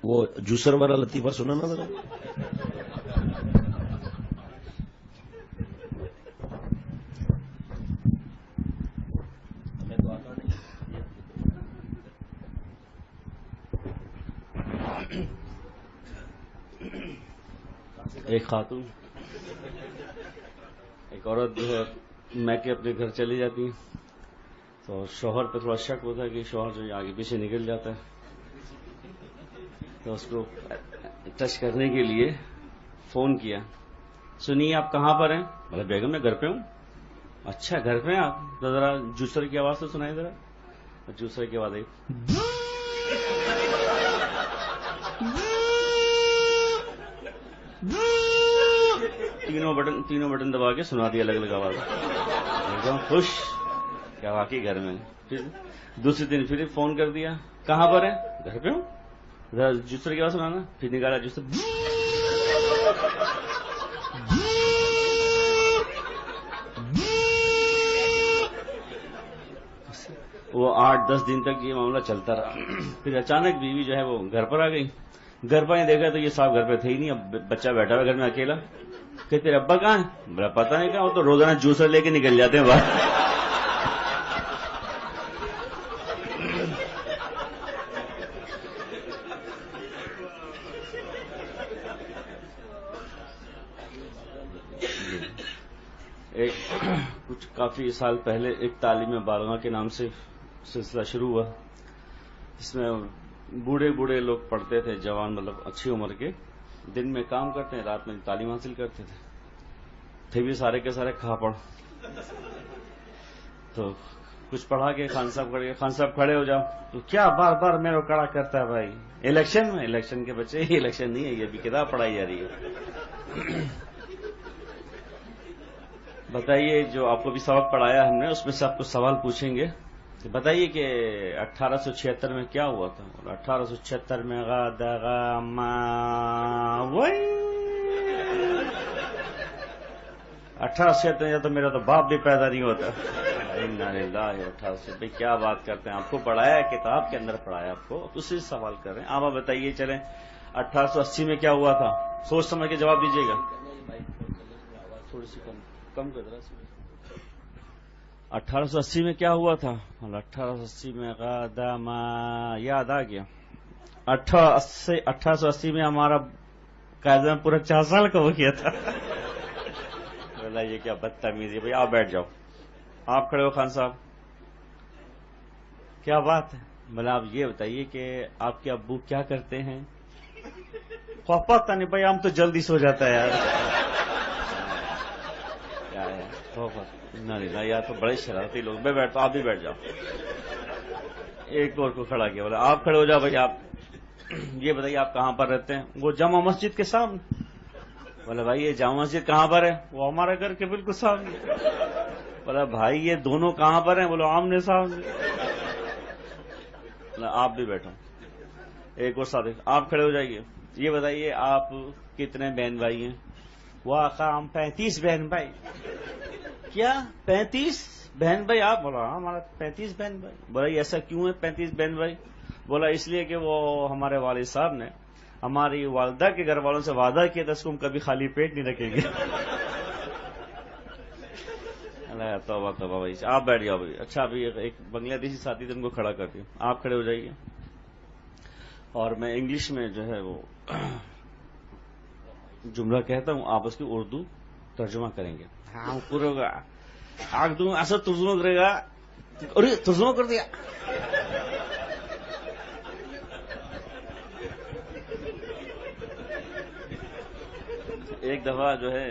وہ جوسر والا لطیفہ سنا نا ذرا. ایک خاتون، ایک عورت جو ہے میں کہ اپنے گھر چلی جاتی ہے تو شوہر پہ تھوڑا شک ہوتا ہے کہ شوہر جو آگے پیچھے نکل جاتا ہے، تو اس کو ٹچ کرنے کے لیے فون کیا. سنیے آپ کہاں پر ہیں؟ بولے بیگم میں گھر پہ ہوں. اچھا گھر پہ ہیں آپ؟ تو ذرا جوسر کی آواز تو سنائے ذرا. جوسر کی آواز آئی. تینوں بٹن دبا کے سنا دی الگ الگ آواز. خوش کیا واقعی گھر میں. پھر دوسرے دن پھر فون کر دیا. کہاں پر ہے؟ گھر پہ ہوں. جوسر کی آواز سنانا. پھر نکالا جوسر. وہ 8-10 دن تک یہ معاملہ چلتا رہا. پھر اچانک بیوی جو ہے وہ گھر پر آ گئی. گھر پر دیکھا تو یہ صاحب گھر پہ تھے ہی نہیں. اب بچہ بیٹھا ہوا گھر میں اکیلا. کہ تیرے ابا کہاں ہے؟ بڑا پتہ نہیں کہاں. وہ تو روزانہ جوسر لے کے نکل جاتے ہیں باہر. کچھ کافی سال پہلے ایک تعلیم بالغاہ کے نام سے سلسلہ شروع ہوا. اس میں بوڑھے لوگ پڑھتے تھے. جوان مطلب اچھی عمر کے، دن میں کام کرتے ہیں، رات میں تعلیم حاصل کرتے تھے بھی سارے کے سارے کھا پڑ. تو کچھ پڑھا کے خان صاحب کھڑے ہو جاؤ. تو کیا بار بار میرے کو کڑا کرتا ہے بھائی. الیکشن کے بچے. یہ الیکشن نہیں ہے، یہ بھی کتاب پڑھائی جا رہی ہے. بتائیے جو آپ کو بھی سبق پڑھایا ہم نے، اس میں سے آپ کو سوال پوچھیں گے. بتائیے کہ 1876 میں کیا ہوا تھا؟ 1876 میں وہی 1876 تو میرا تو باپ بھی پیدا نہیں ہوتا. 1876 کیا بات کرتے ہیں. آپ کو پڑھایا ہے، کتاب کے اندر پڑھایا آپ کو، اسی سے سوال کر رہے ہیں. آپ بتائیے چلیں 1880 میں کیا ہوا تھا؟ سوچ سمجھ کے جواب دیجیے گا. تھوڑی سی کم کر رہا. 1880 میں کیا ہوا تھا؟ 1880 میں یاد آ گیا. 1880 میں ہمارا قائد پورا 4 سال کا ہو گیا تھا. بولا یہ کیا بدتمیزی. بھائی آپ بیٹھ جاؤ. آپ کھڑے ہو خان صاحب. کیا بات ہے؟ بولا آپ یہ بتائیے کہ آپ کے ابو کیا کرتے ہیں؟ پتہ نہیں بھائی، ہم تو جلدی سو جاتا ہے یار. یا تو بڑے شرارتی لوگ. میں بیٹھتا ہوں، آپ بھی بیٹھ جاؤ. ایک اور کو کھڑا کیا. بولا آپ کھڑے ہو جاؤ بھائی. آپ یہ بتائیے آپ کہاں پر رہتے ہیں؟ وہ جامع مسجد کے سامنے. بولا بھائی یہ جامع مسجد کہاں پر ہے؟ وہ ہمارے گھر کے بالکل سامنے. بولا بھائی یہ دونوں کہاں پر ہیں؟ بولو آمنے سامنے. بولا آپ بھی بیٹھو. ایک اور ساتھ آپ کھڑے ہو جائیے. یہ بتائیے آپ کتنے بہن بھائی ہیں؟ وہ آقا ہم 35 بہن بھائی. کیا 35 بہن بھائی آپ؟ بولا ہمارا 35 بہن بھائی. بولا ایسا کیوں ہے 35 بہن بھائی؟ بولا اس لیے کہ وہ ہمارے والد صاحب نے ہماری والدہ کے گھر والوں سے وعدہ کیا تھا اس کو ہم کبھی خالی پیٹ نہیں رکھیں گے. توبہ توبہ بھائی. آپ بیٹھ جاؤ بھائی. اچھا ابھی ایک بنگلہ دیشی ساتھی تھے، ان کو کھڑا کرتی ہوں. آپ کھڑے ہو جائیے. اور میں انگلش میں جو ہے وہ جملہ کہتا ہوں، آپ اس کی اردو ترجمہ کریں گے. ہاں پورا ہوگا. آگ دوں ایسا ترجمہ کرے گا. ارے ترجمہ کر دیا. ایک دفعہ جو ہے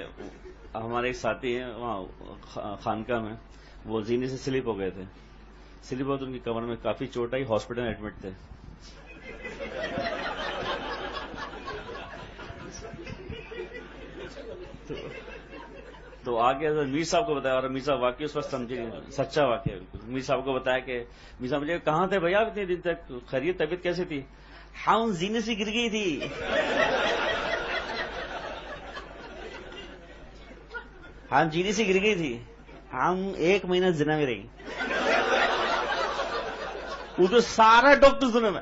ہمارے ایک ساتھی ہیں وہاں خانقاہ میں، وہ زینے سے سلپ ہو گئے تھے. سلپ ہو تو ان کی کمر میں کافی چوٹ آئی. ہاسپٹل میں ایڈمٹ تھے. تو آگے میر صاحب کو بتایا، اور میر صاحب واقعی اس وقت سمجھے نہیں. سچا واقعہ. میر صاحب کو بتایا کہ میر صاحب مجھے کہاں تھے بھیا اتنے دن تک؟ خیریت طبیعت کیسی تھی؟ ہاں زینے سے گر گئی تھی. ہم جینے سے گر گئی تھی. ہم 1 مہینہ زنا میں رہی. وہ تو سارا ڈاکٹر سنے میں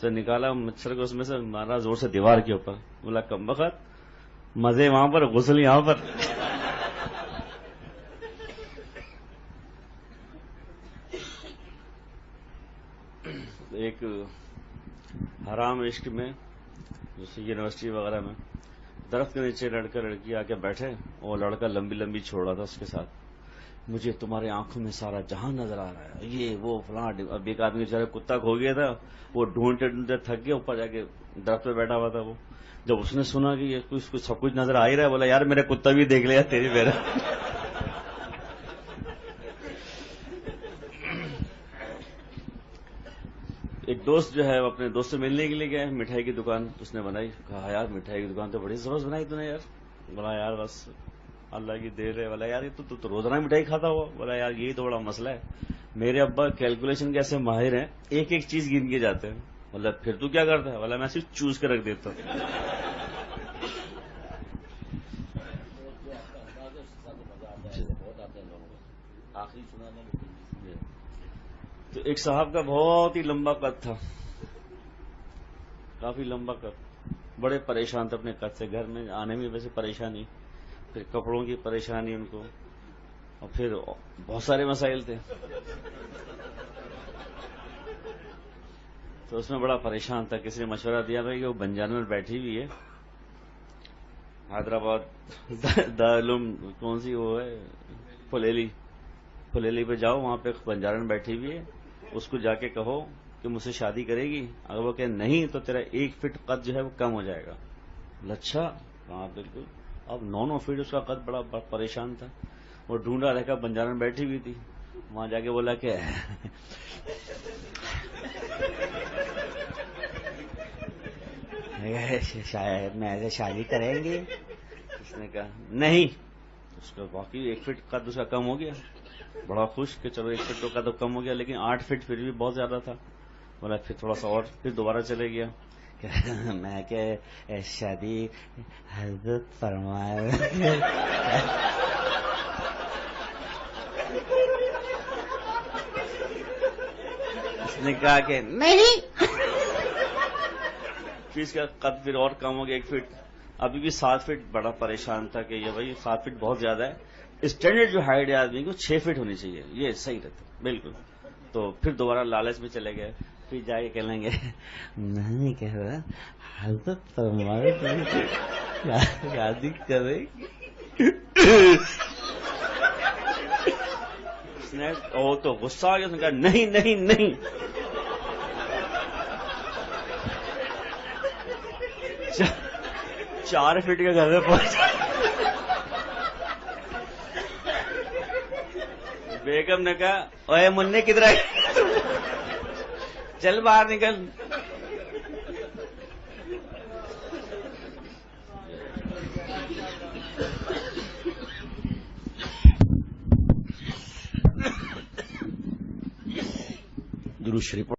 سے نکالا مچھر کو اس میں سے مارا زور سے دیوار کے اوپر. بولا کمبخت مزے وہاں پر غسل یہاں پر. ایک حرام عشق میں جیسے یونیورسٹی وغیرہ میں درخت کے نیچے لڑکا لڑکی آ کے بیٹھے اور لڑکا لمبی لمبی چھوڑ رہا تھا اس کے ساتھ. مجھے تمہاری آنکھوں میں سارا جہاں نظر آ رہا ہے, یہ وہ فلاں. اب ایک آدمی بےچارا کتا کھو گیا تھا, وہ ڈھونڈتے ڈھونڈتے تھک گیا, اوپر جا کے درخت پہ بیٹھا ہوا تھا. وہ جب اس نے سنا کہ یہ کچھ سب کچھ نظر آ ہی رہا ہے, بولا یار میرا کتا بھی دیکھ لیا تیری میرا. ایک دوست جو ہے اپنے دوست سے ملنے کے لیے گئے, مٹھائی کی دکان اس نے بنائی. کہا یار مٹھائی کی دکان تو بڑی زبردست بنائی تو نے یار. بولا یار بس اللہ کی دیر ہے. بولا یار یہ تو روزانہ مٹھائی کھاتا ہوا. بولا یار یہی تو بڑا مسئلہ ہے, میرے ابا کیلکولیشن کے ایسے ماہر ہیں, ایک ایک چیز گن کے جاتے ہیں. مطلب پھر تو کیا کرتا ہے؟ بولا میں صرف چوز کے رکھ دیتا ہوں. تو ایک صاحب کا بہت ہی لمبا قد تھا, کافی لمبا قد, بڑے پریشان تھے اپنے قد سے. گھر میں آنے میں ویسے پریشانی, پھر کپڑوں کی پریشانی ان کو, اور پھر بہت سارے مسائل تھے. تو اس میں بڑا پریشان تھا. کسی نے مشورہ دیا بھائی کہ وہ بنجار میں بیٹھی ہوئی ہے, حیدرآباد دارالعلوم کون سی وہ ہے, پھلیلی پہ جاؤ, وہاں پہ بنجار میں بیٹھی ہوئی ہے, اس کو جا کے کہو کہ مجھ سے شادی کرے گی. اگر وہ کہ نہیں تو تیرا 1 فٹ قد جو ہے وہ کم ہو جائے گا. اچھا ہاں بالکل. اب 9 فٹ اس کا قد, بڑا پریشان تھا. وہ ڈھونڈا رکھا, بنجار میں بیٹھی ہوئی تھی. وہاں جا کے بولا کہ شاید میں ایسے شادی کریں گی. اس نے کہا نہیں. اس کا واقعی 1 فٹ قد اس کا کم ہو گیا. بڑا خوش کہ چلو 1 فٹ کا تو کم ہو گیا, لیکن 8 فٹ پھر بھی بہت زیادہ تھا. بولا پھر تھوڑا سا اور, پھر دوبارہ چلے گیا. میں کہ شادی حضرت فرمائے. اس نے کہا کہ نہیں. پھر اس کا قد پھر اور کم ہو گیا 1 فٹ. ابھی بھی 7 فٹ. بڑا پریشان تھا کہ یہ بھائی 7 فٹ بہت زیادہ ہے. اسٹینڈرڈ جو ہائٹ ہے آدمی کو 6 فٹ ہونی چاہیے, یہ صحیح رہتا بالکل. تو پھر دوبارہ لالچ میں چلے گئے. پھر جا کے کہہ لیں گے میں نہیں کہہ رہا حضرت فرمائے شادی کرے. اس نے تو غصہ آ گیا. اس نے کہا نہیں نہیں نہیں. 4 فٹ کے گھر میں پہنچا. بیگم نے کہا اوے منہ کدھر ہے, چل باہر نکل. درود شریف